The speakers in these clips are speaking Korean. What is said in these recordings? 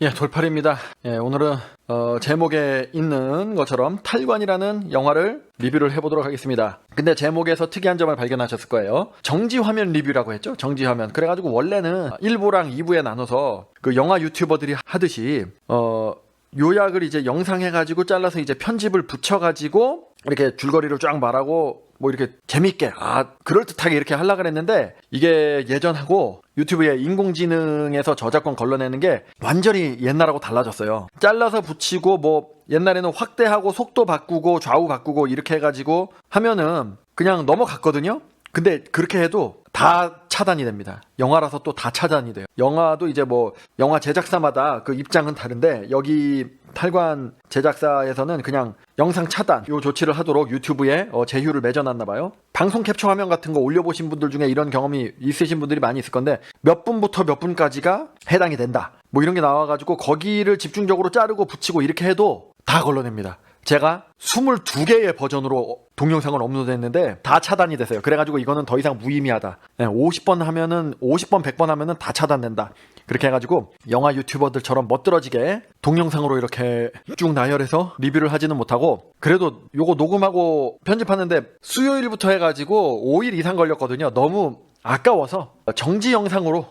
예, 돌팔입니다. 예, 오늘은 제목에 있는 것처럼 탈관이라는 영화를 리뷰를 해보도록 하겠습니다. 근데 제목에서 특이한 점을 발견하셨을 거예요. 정지화면 리뷰라고 했죠? 정지화면. 그래가지고 원래는 1부랑 2부에 나눠서 그 영화 유튜버들이 하듯이 요약을 이제 영상 해가지고 잘라서 이제 편집을 붙여가지고 이렇게 줄거리를 쫙 말하고 뭐 이렇게 재밌게 그럴듯하게 이렇게 하려고 그랬는데 이게 예전하고 유튜브에 인공지능에서 저작권 걸러내는 게 완전히 옛날하고 달라졌어요. 잘라서 붙이고 뭐 옛날에는 확대하고 속도 바꾸고 좌우 바꾸고 이렇게 해가지고 하면은 그냥 넘어갔거든요. 근데 그렇게 해도 다 차단이 됩니다. 영화라서 또 다 차단이 돼요. 영화도 이제 뭐 영화 제작사마다 그 입장은 다른데 여기 탈관 제작사에서는 그냥 영상 차단 요 조치를 하도록 유튜브에 제휴를 맺어놨나 봐요. 방송 캡처 화면 같은 거 올려보신 분들 중에 이런 경험이 있으신 분들이 많이 있을 건데 몇 분부터 몇 분까지가 해당이 된다 뭐 이런 게 나와가지고 거기를 집중적으로 자르고 붙이고 이렇게 해도 다 걸러냅니다. 제가 22개의 버전으로 동영상을 업로드했는데 다 차단이 됐어요. 그래가지고 이거는 더 이상 무의미하다. 50번 하면은 50번 100번 하면은 다 차단된다. 그렇게 해가지고 영화 유튜버들처럼 멋들어지게 동영상으로 이렇게 쭉 나열해서 리뷰를 하지는 못하고 그래도 요거 녹음하고 편집하는데 수요일부터 해가지고 5일 이상 걸렸거든요. 너무 아까워서 정지 영상으로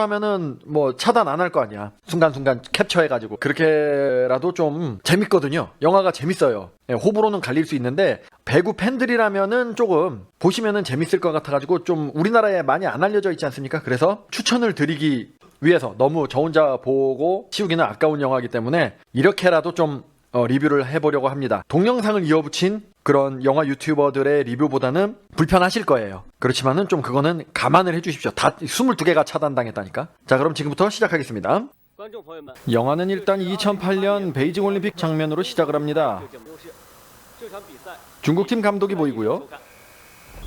하면은 뭐 차단 안 할 거 아니야. 순간순간 캡처해가지고 그렇게라도 좀 재밌거든요. 영화가 재밌어요. 호불호는 갈릴 수 있는데 배구 팬들이라면은 조금 보시면은 재밌을 것 같아가지고 좀 우리나라에 많이 안 알려져 있지 않습니까? 그래서 추천을 드리기 위해서 너무 저 혼자 보고 치우기는 아까운 영화이기 때문에 이렇게라도 좀 리뷰를 해보려고 합니다. 동영상을 이어붙인 그런 영화 유튜버들의 리뷰보다는 불편하실 거예요. 그렇지만은 좀 그거는 감안을 해주십시오. 다 22개가 차단당했다니까. 자, 그럼 지금부터 시작하겠습니다. 영화는 일단 2008년 베이징 올림픽 장면으로 시작을 합니다. 중국팀 감독이 보이고요.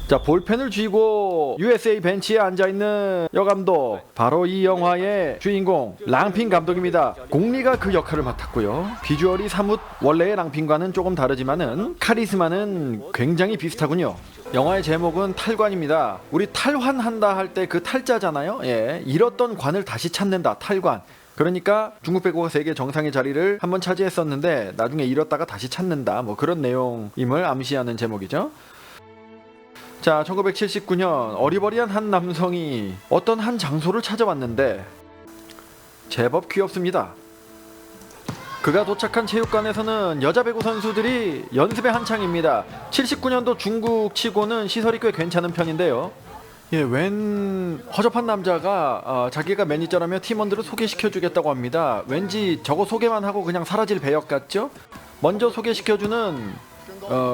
자, 볼펜을 쥐고 USA 벤치에 앉아있는 여감독, 바로 이 영화의 주인공 랑핑 감독입니다. 공리가 그 역할을 맡았고요. 비주얼이 사뭇 원래의 랑핑과는 조금 다르지만은 카리스마는 굉장히 비슷하군요. 영화의 제목은 탈관입니다. 우리 탈환한다 할 때 그 탈자잖아요. 예, 잃었던 관을 다시 찾는다. 탈관. 그러니까 중국 배구가 세계 정상의 자리를 한번 차지했었는데 나중에 잃었다가 다시 찾는다. 뭐 그런 내용임을 암시하는 제목이죠. 자, 1979년 어리버리한 한 남성이 어떤 한 장소를 찾아왔는데 제법 귀엽습니다. 그가 도착한 체육관에서는 여자 배구 선수들이 연습에 한창입니다. 79년도 중국 치고는 시설이 꽤 괜찮은 편인데요. 예, 웬 허접한 남자가 자기가 매니저라며 팀원들을 소개시켜주겠다고 합니다. 왠지 저거 소개만 하고 그냥 사라질 배역 같죠? 먼저 소개시켜주는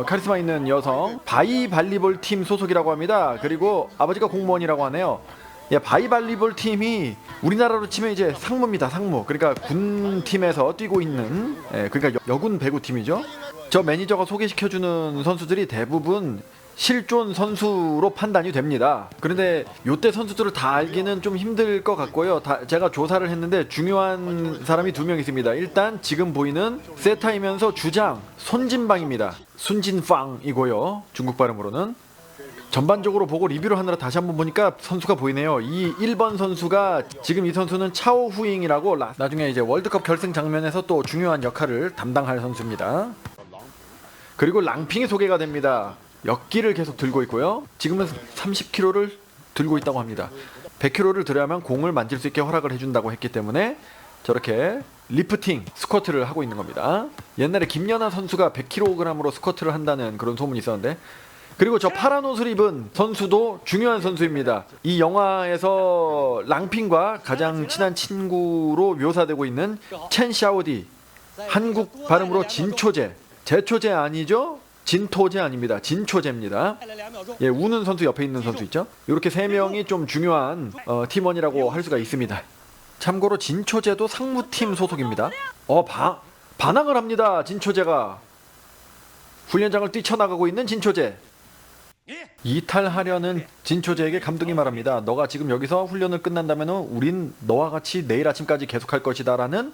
카리스마 있는 여성, 바이발리볼 팀 소속이라고 합니다. 그리고 아버지가 공무원이라고 하네요. 예, 바이발리볼 팀이 우리나라로 치면 이제 상무입니다. 상무. 그러니까 군 팀에서 뛰고 있는, 그러니까 여군 배구 팀이죠. 저 매니저가 소개시켜주는 선수들이 대부분 실존 선수로 판단이 됩니다. 그런데 요때 선수들을 다 알기는 좀 힘들 것 같고요. 제가 조사를 했는데 중요한 사람이 2명 있습니다. 일단 지금 보이는 세타이면서 주장 손진방입니다. 순진팡이고요. 중국 발음으로는. 전반적으로 보고 리뷰를 하느라 다시 한번 보니까 선수가 보이네요. 이 1번 선수가 지금 이 선수는 차오 후잉이라고 나중에 이제 월드컵 결승 장면에서 또 중요한 역할을 담당할 선수입니다. 그리고 랑핑이 소개가 됩니다. 역기를 계속 들고 있고요. 지금은 30kg를 들고 있다고 합니다. 100kg를 들어야만 공을 만질 수 있게 허락을 해준다고 했기 때문에 저렇게 리프팅, 스쿼트를 하고 있는 겁니다. 옛날에 김연아 선수가 100kg으로 스쿼트를 한다는 그런 소문이 있었는데 그리고 저 파란 옷을 입은 선수도 중요한 선수입니다. 이 영화에서 랑핑과 가장 친한 친구로 묘사되고 있는 첸 샤오디, 한국 발음으로 진초제, 제초제 아니죠? 진토제 아닙니다. 진초제입니다. 예, 우는 선수 옆에 있는 선수 있죠? 이렇게 3명이 좀 중요한 팀원이라고 할 수가 있습니다. 참고로 진초제도 상무팀 소속입니다. 반항을 합니다. 진초제가. 훈련장을 뛰쳐나가고 있는 진초제. 이탈하려는 진초제에게 감독이 말합니다. 너가 지금 여기서 훈련을 끝난다면 우린 너와 같이 내일 아침까지 계속할 것이다 라는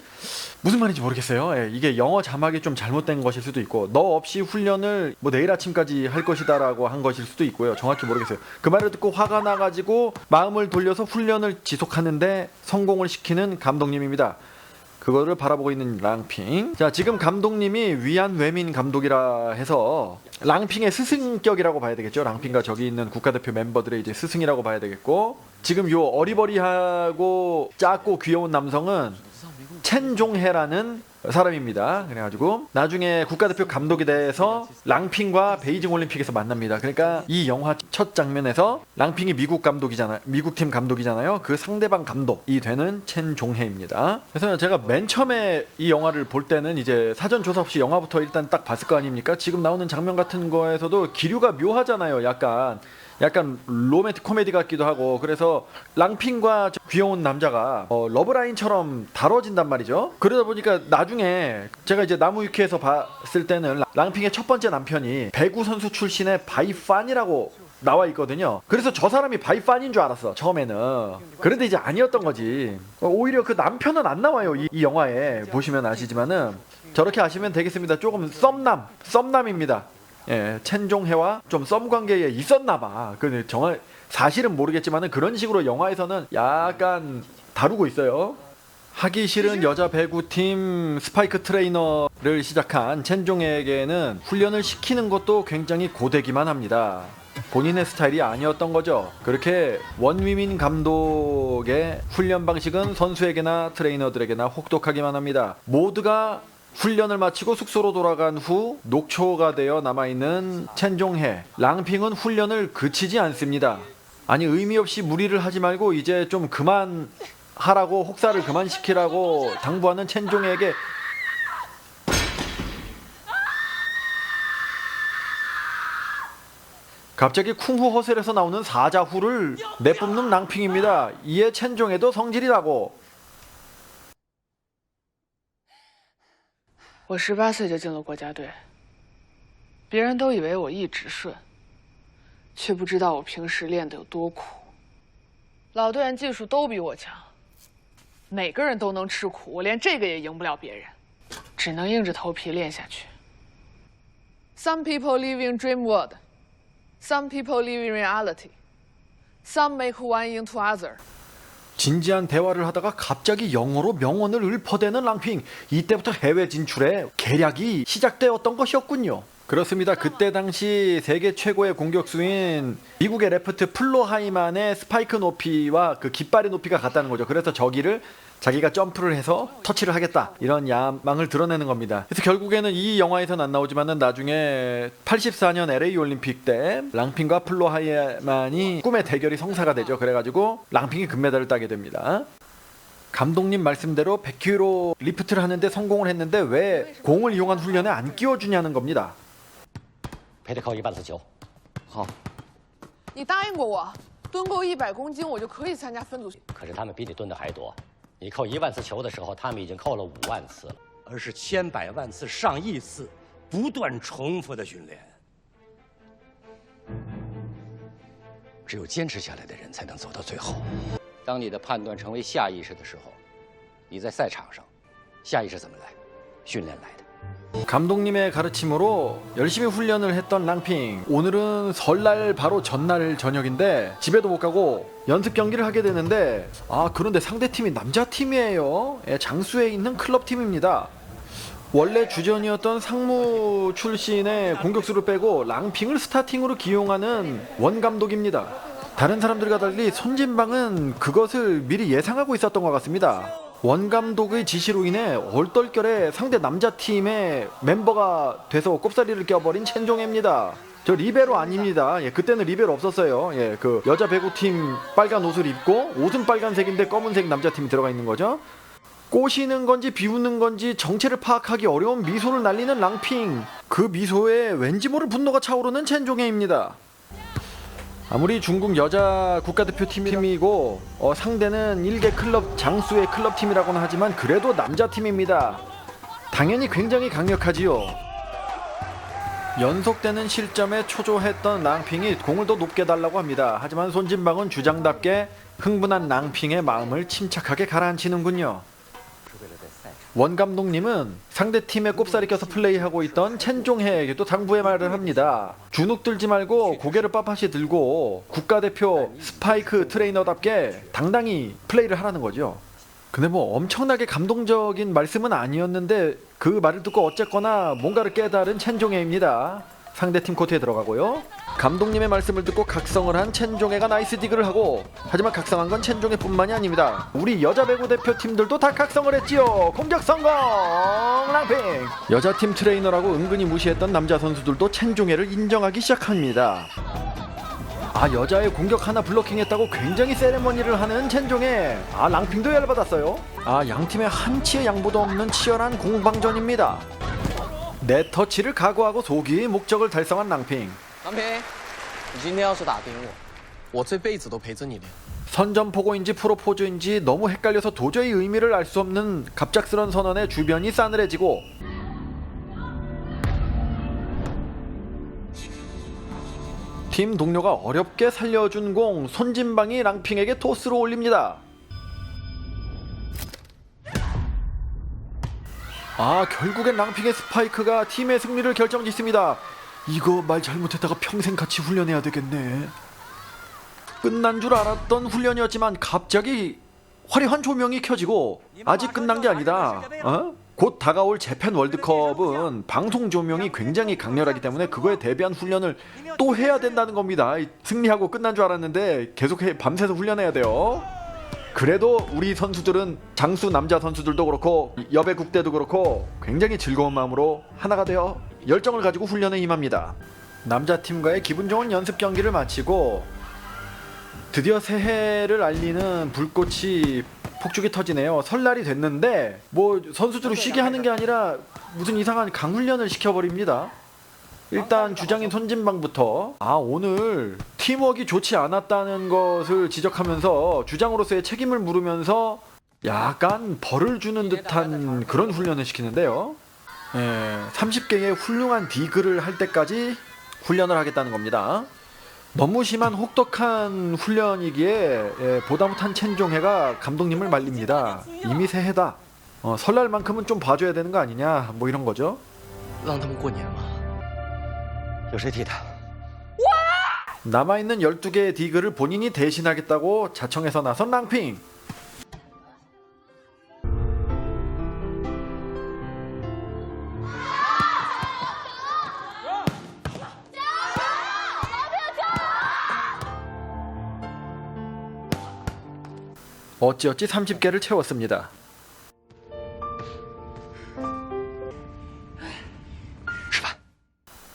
무슨 말인지 모르겠어요. 예, 이게 영어 자막이 좀 잘못된 것일 수도 있고 너 없이 훈련을 뭐 내일 아침까지 할 것이다 라고 한 것일 수도 있고요. 정확히 모르겠어요. 그 말을 듣고 화가 나가지고 마음을 돌려서 훈련을 지속하는데 성공을 시키는 감독님입니다. 그거를 바라보고 있는 랑핑. 자, 지금 감독님이 위안 외민 감독이라 해서 랑핑의 스승격이라고 봐야 되겠죠. 랑핑과 저기 있는 국가대표 멤버들의 이제 스승이라고 봐야 되겠고, 지금 요 어리버리하고 작고 귀여운 남성은 첸종해라는 사람입니다. 그래가지고 나중에 국가대표 감독이 돼서 랑핑과 베이징 올림픽에서 만납니다. 그러니까 이 영화 첫 장면에서 랑핑이 미국 팀 감독이잖아요. 그 상대방 감독이 되는 첸종해입니다. 그래서 제가 맨 처음에 이 영화를 볼 때는 이제 사전 조사 없이 영화부터 일단 딱 봤을 거 아닙니까? 지금 나오는 장면 같은 거에서도 기류가 묘하잖아요. 약간 로맨틱 코미디 같기도 하고. 그래서 랑핑과 귀여운 남자가 러브라인처럼 다뤄진단 말이죠. 그러다 보니까 나중에 제가 이제 나무위키에서 봤을 때는 랑핑의 첫 번째 남편이 배구 선수 출신의 바이판이라고 나와 있거든요. 그래서 저 사람이 바이판인 줄 알았어, 처음에는. 그런데 이제 아니었던 거지. 오히려 그 남편은 안 나와요, 이 영화에. 보시면 아시지만은 저렇게 아시면 되겠습니다. 조금 썸남입니다. 예, 첸종해와 좀 썸 관계에 있었나봐. 그 정말 사실은 모르겠지만은 그런 식으로 영화에서는 약간 다루고 있어요. 하기 싫은 여자 배구팀 스파이크 트레이너를 시작한 첸종해에게는 훈련을 시키는 것도 굉장히 고되기만 합니다. 본인의 스타일이 아니었던 거죠. 그렇게 원위민 감독의 훈련 방식은 선수에게나 트레이너들에게나 혹독하기만 합니다. 모두가 훈련을 마치고 숙소로 돌아간 후 녹초가 되어 남아있는 첸종해. 랑핑은 훈련을 그치지 않습니다. 아니, 의미 없이 무리를 하지 말고 이제 좀 그만 하라고, 혹사를 그만 시키라고 당부하는 첸종해에게 갑자기 쿵후 허셀에서 나오는 사자후를 내뿜는 랑핑입니다. 이에 첸종해도 성질이라고. 我18岁就进了国家队，别人都以为我一直顺，却不知道我平时练得有多苦。老队员技术都比我强，每个人都能吃苦，我连这个也赢不了别人，只能硬着头皮练下去。Some people live in dream world, some people live in reality, some make one into other. 진지한 대화를 하다가 갑자기 영어로 명언을 읊어대는 랑핑. 이때부터 해외 진출에 계략이 시작되었던 것이었군요. 그렇습니다. 그때 당시 세계 최고의 공격수인 미국의 레프트 플로 하이만의 스파이크 높이와 그 깃발의 높이가 같다는 거죠. 그래서 저기를 자기가 점프를 해서 터치를 하겠다, 이런 야망을 드러내는 겁니다. 그래서 결국에는 이 영화에서는 안 나오지만은 나중에 84년 LA 올림픽 때 랑핑과 플로 하이만이 꿈의 대결이 성사가 되죠. 그래가지고 랑핑이 금메달을 따게 됩니다. 감독님 말씀대로 100kg 리프트를 하는데 성공을 했는데 왜 공을 이용한 훈련에 안 끼워주냐는 겁니다. 赔得扣1万次球。好。你答应过我，蹲够100公斤，我就可以参加分组。可是他们比你蹲的还多。你扣1万次球的时候，他们已经扣了5万次了，而是千百万次、上亿次，不断重复的训练。只有坚持下来的人，才能走到最后。当你的判断成为下意识的时候，你在赛场上，下意识怎么来？训练来的。 감독님의 가르침으로 열심히 훈련을 했던 랑핑. 오늘은 설날 바로 전날 저녁인데 집에도 못 가고 연습 경기를 하게 되는데, 그런데 상대팀이 남자팀이에요. 장수에 있는 클럽팀입니다. 원래 주전이었던 상무 출신의 공격수를 빼고 랑핑을 스타팅으로 기용하는 원 감독입니다. 다른 사람들과 달리 손진방은 그것을 미리 예상하고 있었던 것 같습니다. 원 감독의 지시로 인해 얼떨결에 상대 남자팀의 멤버가 돼서 꼽사리를 껴버린 첸종해입니다. 저 리베로 아닙니다. 그때는 리베로 없었어요. 그 여자 배구팀 빨간 옷을 입고 옷은 빨간색인데 검은색 남자팀이 들어가 있는 거죠. 꼬시는 건지 비웃는 건지 정체를 파악하기 어려운 미소를 날리는 랑핑. 그 미소에 왠지 모를 분노가 차오르는 첸종해입니다. 아무리 중국 여자 국가대표팀이고 상대는 일개 클럽 장수의 클럽팀이라고는 하지만 그래도 남자팀입니다. 당연히 굉장히 강력하지요. 연속되는 실점에 초조했던 랑핑이 공을 더 높게 달라고 합니다. 하지만 손진방은 주장답게 흥분한 랑핑의 마음을 침착하게 가라앉히는군요. 원 감독님은 상대팀에 꼽사리 껴서 플레이하고 있던 첸종해에게도 당부의 말을 합니다. 주눅 들지 말고 고개를 빳빳이 들고 국가대표 스파이크 트레이너답게 당당히 플레이를 하라는 거죠. 근데 뭐 엄청나게 감동적인 말씀은 아니었는데 그 말을 듣고 어쨌거나 뭔가를 깨달은 첸종해입니다. 상대팀 코트에 들어가고요. 감독님의 말씀을 듣고 각성을 한 첸종해가 나이스 디그를 하고, 하지만 각성한 건 첸종해뿐만이 아닙니다. 우리 여자 배구 대표팀들도 다 각성을 했지요. 공격 성공! 랑핑! 여자팀 트레이너라고 은근히 무시했던 남자 선수들도 첸종해를 인정하기 시작합니다. 아, 여자의 공격 하나 블로킹했다고 굉장히 세레머니를 하는 첸종해. 아, 랑핑도 열받았어요. 아, 양팀의 한치의 양보도 없는 치열한 공방전입니다. 네 터치를 각오하고 소기의 목적을 달성한 랑핑. 郎平，你今天要是打赢我这辈子都陪着你练。 선전포고인지 프로포즈인지 너무 헷갈려서 도저히 의미를 알 수 없는 갑작스런 선언에 주변이 싸늘해지고, 팀 동료가 어렵게 살려준 공 손진방이 랑핑에게 토스로 올립니다. 아, 결국엔 랑핑의 스파이크가 팀의 승리를 결정짓습니다. 이거 말 잘못했다가 평생 같이 훈련해야 되겠네. 끝난 줄 알았던 훈련이었지만 갑자기 화려한 조명이 켜지고, 아직 끝난 게 아니다. 곧 다가올 재팬 월드컵은 방송 조명이 굉장히 강렬하기 때문에 그거에 대비한 훈련을 또 해야 된다는 겁니다. 승리하고 끝난 줄 알았는데 계속 밤새서 훈련해야 돼요. 그래도 우리 선수들은, 장수 남자 선수들도 그렇고 여배 국대도 그렇고 굉장히 즐거운 마음으로 하나가 되어 열정을 가지고 훈련에 임합니다. 남자팀과의 기분 좋은 연습 경기를 마치고 드디어 새해를 알리는 불꽃이 폭죽이 터지네요. 설날이 됐는데 뭐 선수들을 쉬게 하는 게 아니라 무슨 이상한 강훈련을 시켜버립니다. 일단 주장인 손진방부터 오늘 팀워크가 좋지 않았다는 것을 지적하면서 주장으로서의 책임을 물으면서 약간 벌을 주는 듯한 그런 훈련을 시키는데요. 30개의 훌륭한 디그를 할 때까지 훈련을 하겠다는 겁니다. 너무 심한 혹독한 훈련이기에 보다 못한 첸종해가 감독님을 말립니다. 이미 새해다. 설날만큼은 좀 봐줘야 되는 거 아니냐, 뭐 이런 거죠. 让他们过年嘛。有谁替他？ 남아있는 12개의 디그를 본인이 대신하겠다고 자청해서 나선 랑핑. 어찌어찌 30개를 채웠습니다.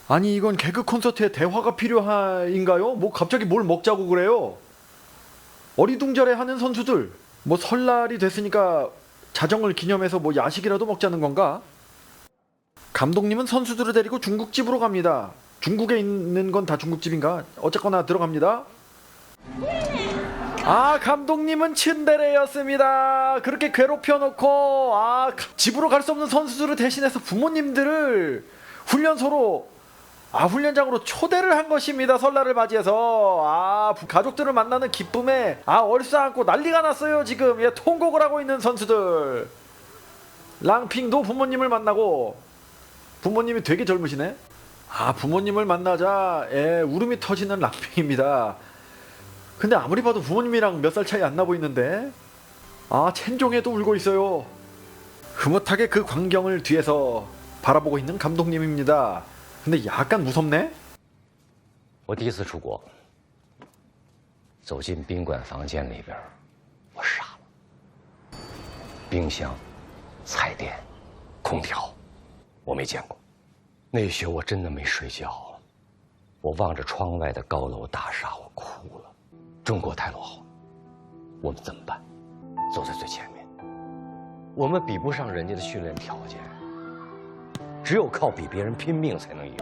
아니, 이건 개그 콘서트에 대화가 필요한가요? 뭐 갑자기 뭘 먹자고 그래요? 어리둥절해하는 선수들. 뭐 설날이 됐으니까 자정을 기념해서 뭐 야식이라도 먹자는 건가? 감독님은 선수들을 데리고 중국집으로 갑니다. 중국에 있는 건 다 중국집인가? 어쨌거나 들어갑니다. 감독님은 츤데레였습니다. 그렇게 괴롭혀놓고 집으로 갈 수 없는 선수들을 대신해서 부모님들을 훈련소로 훈련장으로 초대를 한 것입니다. 설날을 맞이해서 가족들을 만나는 기쁨에 얼싸안고 난리가 났어요. 지금 통곡을 하고 있는 선수들. 랑핑도 부모님을 만나고, 부모님이 되게 젊으시네. 부모님을 만나자 울음이 터지는 랑핑입니다. 근데 아무리 봐도 부모님이랑 몇 살 차이 안 나 보이는데, 첸종해도 울고 있어요. 흐뭇하게 그 광경을 뒤에서 바라보고 있는 감독님입니다. 근데 약간 무섭네? 我第一次出国，走进宾馆房间里边，我傻了。冰箱、彩电、空调，我没见过。那雪我真的没睡觉，我望着窗外的高楼大厦，我哭了。中国太落后，我们怎么办？走在最前面，我们比不上人家的训练条件。 只有靠比别人拼命才能赢。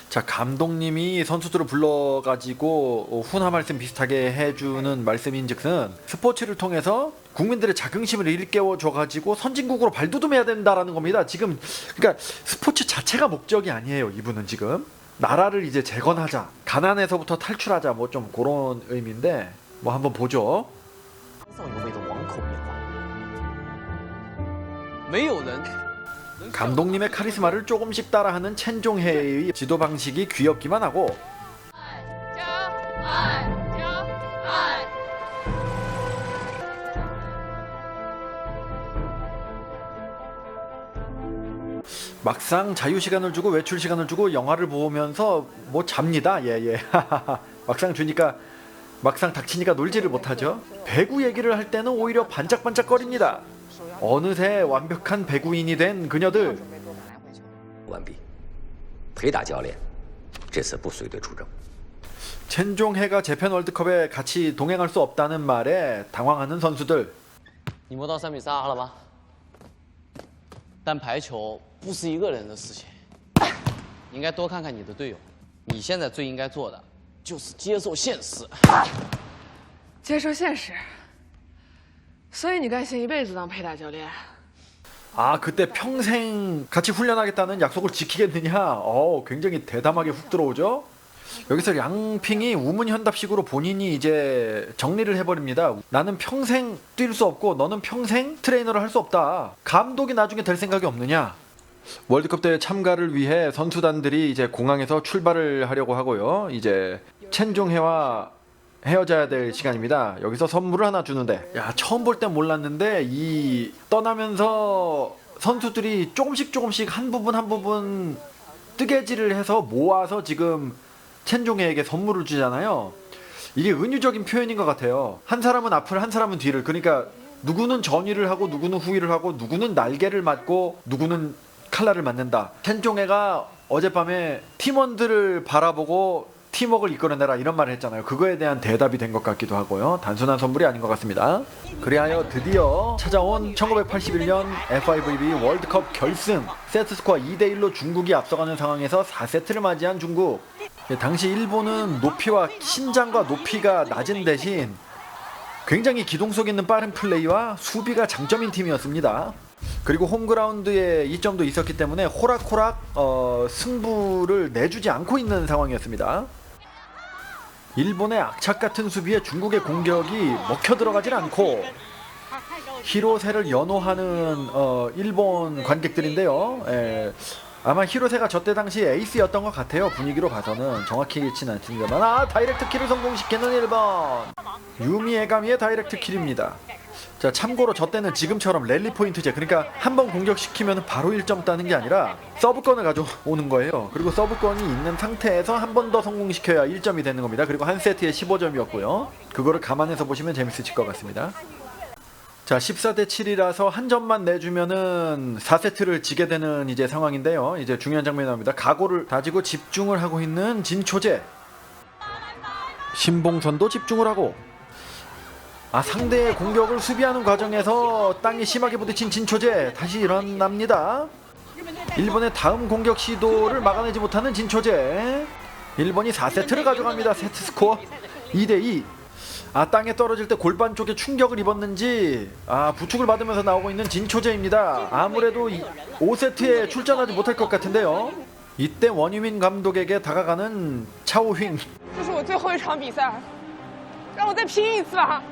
자, 감독님이 선수들을 불러가지고 훈화 말씀 비슷하게 해주는 말씀인즉슨 스포츠를 통해서 국민들의 자긍심을 일깨워줘가지고 선진국으로 발돋움해야 된다라는 겁니다. 지금 그러니까 스포츠 자체가 목적이 아니에요. 이분은 지금 나라를 이제 재건하자, 가난에서부터 탈출하자, 뭐 좀 그런 의미인데 뭐 한번 보죠. 上有味的王口变化，没有人。 감독님의 카리스마를 조금씩 따라하는 첸종해의 지도 방식이 귀엽기만 하고, 막상 자유 시간을 주고 외출 시간을 주고 영화를 보면서 뭐 잡니다. 예. 막상 주니까 막상 닥치니까 놀지를 못하죠. 배구 얘기를 할 때는 오히려 반짝반짝거립니다. 어느새 완벽한 배구인이 된 그녀들. 完毕。裴大教练这次不随队出征。 첸종해가 재팬 월드컵에 같이 동행할 수 없다는 말에 당황하는 선수들. 你摸到3比3了吗？但排球不是一个人的事情，你应该多看看你的队友。你现在最应该做的就是接受现实。接受现实。所以你甘心一辈子当陪打教练？ 아, 그때 평생 같이 훈련하겠다는 약속을 지키겠느냐? 굉장히 대담하게 훅 들어오죠. 여기서 량핑이 우문현답식으로 본인이 이제 정리를 해버립니다. 나는 평생 뛸 수 없고 너는 평생 트레이너를 할 수 없다. 감독이 나중에 될 생각이 없느냐? 월드컵 대회 참가를 위해 선수단들이 이제 공항에서 출발을 하려고 하고요. 이제 첸종해와 헤어져야 될 시간입니다. 여기서 선물을 하나 주는데, 야, 처음 볼 땐 몰랐는데 이 떠나면서 선수들이 조금씩 한 부분 뜨개질을 해서 모아서 지금 첸종해에게 선물을 주잖아요. 이게 은유적인 표현인 것 같아요. 한 사람은 앞을, 한 사람은 뒤를. 그러니까 누구는 전위를 하고 누구는 후위를 하고 누구는 날개를 맞고 누구는 칼날을 맞는다. 첸종해가 어젯밤에 팀원들을 바라보고 팀워크를 이끌어내라 이런 말을 했잖아요. 그거에 대한 대답이 된 것 같기도 하고요. 단순한 선물이 아닌 것 같습니다. 그리하여 드디어 찾아온 1981년 FIVB 월드컵 결승. 세트스코어 2대1로 중국이 앞서가는 상황에서 4세트를 맞이한 중국. 당시 일본은 높이와 신장과 높이가 낮은 대신 굉장히 기동성 있는 빠른 플레이와 수비가 장점인 팀이었습니다. 그리고 홈그라운드에 이점도 있었기 때문에 호락호락 승부를 내주지 않고 있는 상황이었습니다. 일본의 악착 같은 수비에 중국의 공격이 먹혀 들어가질 않고 히로세를 연호하는 일본 관객들인데요. 아마 히로세가 저때 당시 에이스였던 것 같아요. 분위기로 봐서는 정확히는 않습니다만. 다이렉트 킬을 성공시키는 일본. 유미 에가미의 다이렉트 킬입니다. 자, 참고로 저 때는 지금처럼 랠리 포인트제, 그러니까 한 번 공격시키면 바로 1점 따는 게 아니라 서브권을 가져오는 거예요. 그리고 서브권이 있는 상태에서 한 번 더 성공시켜야 1점이 되는 겁니다. 그리고 한 세트에 15점이었고요. 그거를 감안해서 보시면 재밌으실 것 같습니다. 자, 14대 7이라서 한 점만 내주면은 4세트를 지게 되는 이제 상황인데요. 이제 중요한 장면이 나옵니다. 각오를 다지고 집중을 하고 있는 진초제. 신봉선도 집중을 하고, 상대의 공격을 수비하는 과정에서 땅에 심하게 부딪힌 진초제 다시 일어납니다. 일본의 다음 공격 시도를 막아내지 못하는 진초제. 일본이 4세트를 가져갑니다. 세트 스코어 2대2. 땅에 떨어질 때 골반 쪽에 충격을 입었는지 부축을 받으면서 나오고 있는 진초제입니다. 아무래도 5세트에 출전하지 못할 것 같은데요. 이때 원유민 감독에게 다가가는 차오휙. 这是我最后一场比赛，让我再拼一次吧。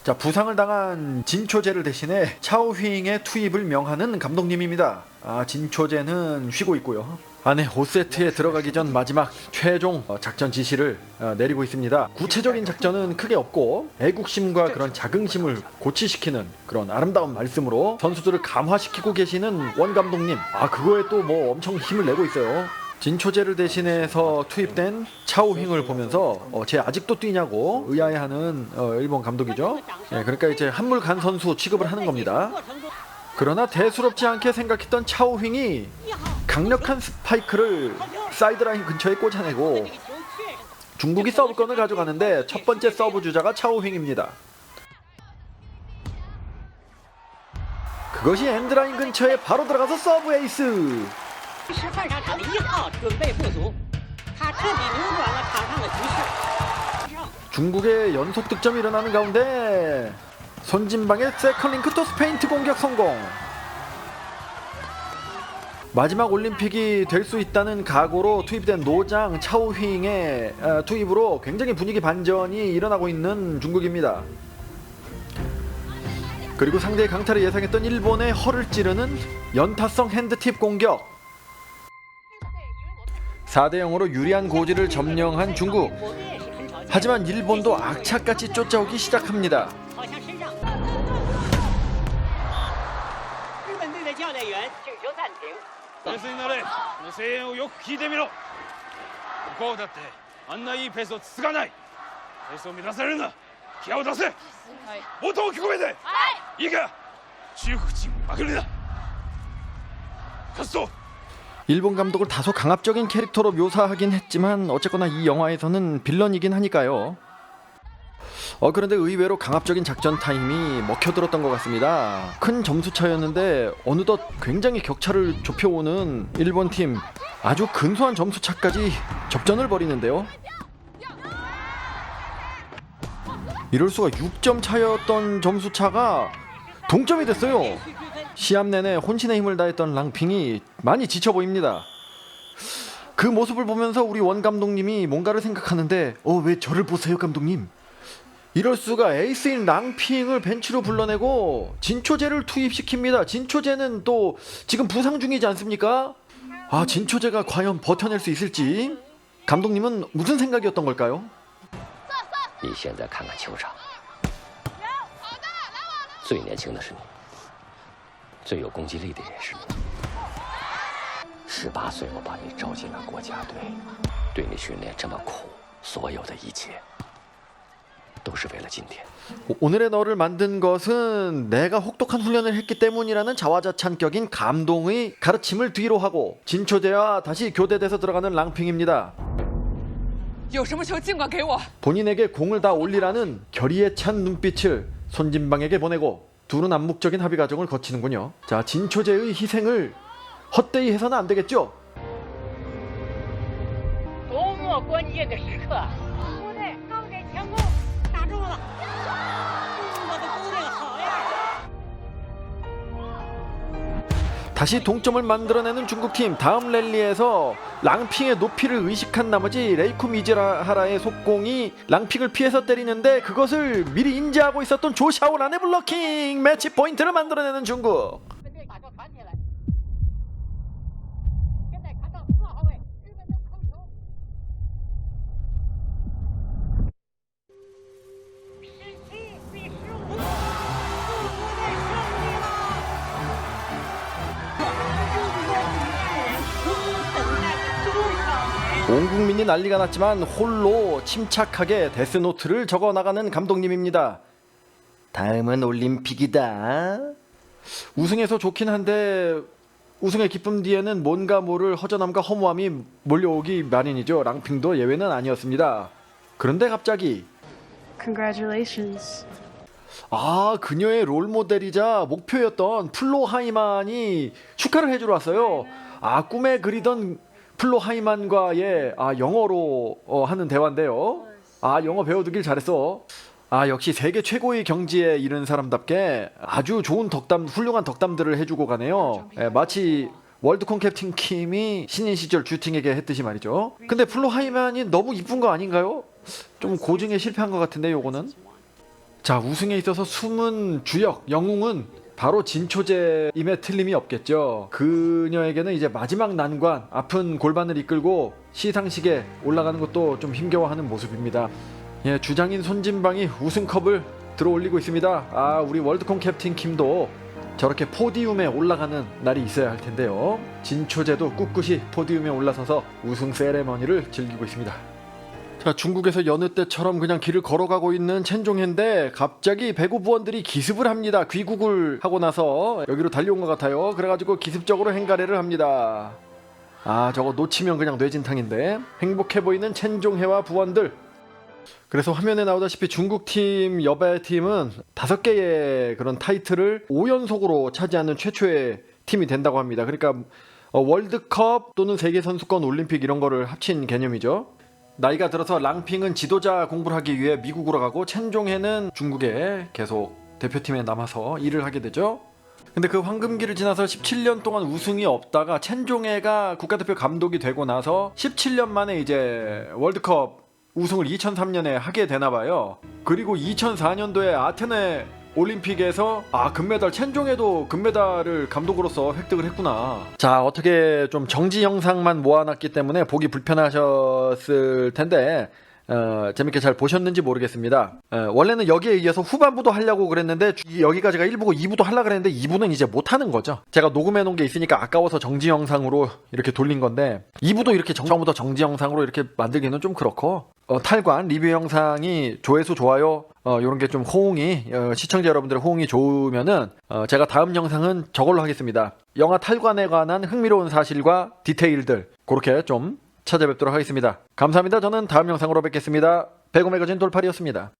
자, 부상을 당한 진초제를 대신해 차오휙의 투입을 명하는 감독님입니다. 진초제는 쉬고 있고요. 5세트에 들어가기 전 마지막 최종 작전 지시를 내리고 있습니다. 구체적인 작전은 크게 없고 애국심과 그런 자긍심을 고취시키는 그런 아름다운 말씀으로 선수들을 감화시키고 계시는 원 감독님. 그거에 또 뭐 엄청 힘을 내고 있어요. 진초제를 대신해서 투입된 차오휙을 보면서 쟤 아직도 뛰냐고 의아해하는 일본 감독이죠. 그러니까 이제 한물 간 선수 취급을 하는 겁니다. 그러나 대수롭지 않게 생각했던 차오휙이 강력한 스파이크를 사이드라인 근처에 꽂아내고 중국이 서브권을 가져가는데 첫 번째 서브 주자가 차오휙입니다. 그것이 엔드라인 근처에 바로 들어가서 서브 에이스. 是半场场的1号准备不足，他彻底扭转了场上的局势。 중국의 연속 득점이 일어나는 가운데 손진방의 세컨링크 토스 페인트 공격 성공. 마지막 올림픽이 될 수 있다는 각오로 투입된 노장 차오휙의 투입으로 굉장히 분위기 반전이 일어나고 있는 중국입니다. 그리고 상대의 강타를 예상했던 일본의 허를 찌르는 연타성 핸드팁 공격. 4대 0으로 유리한 고지를 점령한 중국. 하지만 일본도 악착같이 쫓아오기 시작합니다. 教练员，请求暂停。冷静になれ。声援をよく聞いてみろ。ここだってあんないいペースを続かない。ペースを乱されるな。気合を出せ。音を大きく込めて。いいか。中国チーム負けるな。勝つぞ。 일본 감독을 다소 강압적인 캐릭터로 묘사하긴 했지만 어쨌거나 이 영화에서는 빌런이긴 하니까요. 그런데 의외로 강압적인 작전 타임이 먹혀들었던 것 같습니다. 큰 점수 차였는데 어느덧 굉장히 격차를 좁혀오는 일본 팀, 아주 근소한 점수 차까지 접전을 벌이는데요. 이럴 수가 6점 차였던 점수 차가 동점이 됐어요. 시합 내내 혼신의 힘을 다했던 랑핑이 많이 지쳐 보입니다. 그 모습을 보면서 우리 원 감독님이 뭔가를 생각하는데 왜 저를 보세요 감독님? 이럴 수가. 에이스인 랑핑을 벤치로 불러내고 진초제를 투입시킵니다. 진초제는 또 지금 부상 중이지 않습니까? 진초제가 과연 버텨낼 수 있을지 감독님은 무슨 생각이었던 걸까요? 你现在看看球场，最年轻的是你，最有攻击力的也是你。18岁我把你招进了国家队，对你训练这么苦，所有的一切都是为了今天。 오늘의 너를 만든 것은 내가 혹독한 훈련을 했기 때문이라는 자화자찬격인 감동의 가르침을 뒤로 하고 진초제와 다시 교대돼서 들어가는 랑핑입니다. 有什么球尽管给我。 본인에게 공을 다 올리라는 결의에 찬 눈빛을 손진방에게 보내고 둘은 암묵적인 합의 과정을 거치는군요. 자, 진초제의 희생을 헛되이 해서는 안 되겠죠? 多么关键的时刻！部队高点强攻，打中了！我的姑娘好呀！ 다시 동점을 만들어내는 중국팀. 다음 랠리에서 랑핑의 높이를 의식한 나머지 레이쿠 미즈하라의 속공이 랑핑을 피해서 때리는데 그것을 미리 인지하고 있었던 조샤오란의 블로킹. 매치 포인트를 만들어내는 중국. 分队把球传起来。现在传到4号位，日本的控球。17比15，中国队胜利了！等待着多少年？ 온 국민이 난리가 났지만 홀로 침착하게 데스노트를 적어 나가는 감독님입니다. 다음은 올림픽이다. 우승해서 좋긴 한데 우승의 기쁨 뒤에는 뭔가 모를 허전함과 허무함이 몰려오기 마련이죠. 랑핑도 예외는 아니었습니다. 그런데 갑자기 Congratulations. 그녀의 롤모델이자 목표였던 플로 하이만이 축하를 해주러 왔어요. 꿈에 그리던 플로 하이만과의 영어로 하는 대화인데요. 영어 배워두길 잘했어. 역시 세계 최고의 경지에 이른 사람답게 아주 좋은 덕담, 훌륭한 덕담들을 해주고 가네요. 마치 월드콘 캡틴 킴이 신인 시절 주팅에게 했듯이 말이죠. 근데 플로 하이만이 너무 이쁜 거 아닌가요? 좀 고증에 실패한 것 같은데 요거는. 자, 우승에 있어서 숨은 주역, 영웅은 바로 진초제임에 틀림이 없겠죠. 그녀에게는 이제 마지막 난관, 아픈 골반을 이끌고 시상식에 올라가는 것도 좀 힘겨워하는 모습입니다. 주장인 손진방이 우승컵을 들어올리고 있습니다. 우리 월드콘 캡틴 킴도 저렇게 포디움에 올라가는 날이 있어야 할 텐데요. 진초제도 꿋꿋이 포디움에 올라서서 우승 세레머니를 즐기고 있습니다. 자, 중국에서 여느 때처럼 그냥 길을 걸어가고 있는 첸종해인데 갑자기 배구 부원들이 기습을 합니다. 귀국을 하고 나서 여기로 달려온 것 같아요. 그래가지고 기습적으로 행가래를 합니다. 저거 놓치면 그냥 뇌진탕인데. 행복해 보이는 첸종해와 부원들. 그래서 화면에 나오다시피 중국팀 여배팀은 5개의 그런 타이틀을 5연속으로 차지하는 최초의 팀이 된다고 합니다. 그러니까 월드컵 또는 세계선수권, 올림픽 이런 거를 합친 개념이죠. 나이가 들어서 랑핑은 지도자 공부를 하기 위해 미국으로 가고 첸종해는 중국에 계속 대표팀에 남아서 일을 하게 되죠. 근데 그 황금기를 지나서 17년 동안 우승이 없다가 첸종해가 국가대표 감독이 되고 나서 17년 만에 이제 월드컵 우승을 2003년에 하게 되나봐요. 그리고 2004년도에 아테네 올림픽에서 금메달, 첸종해도 금메달을 감독으로서 획득을 했구나. 자, 어떻게 좀 정지 영상만 모아놨기 때문에 보기 불편하셨을 텐데 재밌게 잘 보셨는지 모르겠습니다. 원래는 여기에 이어서 후반부도 하려고 그랬는데 여기까지가 1부고 2부도 하려고 그랬는데 2부는 이제 못하는 거죠. 제가 녹음해 놓은 게 있으니까 아까워서 정지 영상으로 이렇게 돌린 건데 2부도 이렇게 처음부터 정지 영상으로 이렇게 만들기는 좀 그렇고 탈관 리뷰 영상이 조회수 좋아요 요런 게 좀 호응이 시청자 여러분들의 호응이 좋으면은 제가 다음 영상은 저걸로 하겠습니다. 영화 탈관에 관한 흥미로운 사실과 디테일들 그렇게 좀 찾아뵙도록 하겠습니다. 감사합니다. 저는 다음 영상으로 뵙겠습니다. 배구 매거진 돌팔이었습니다.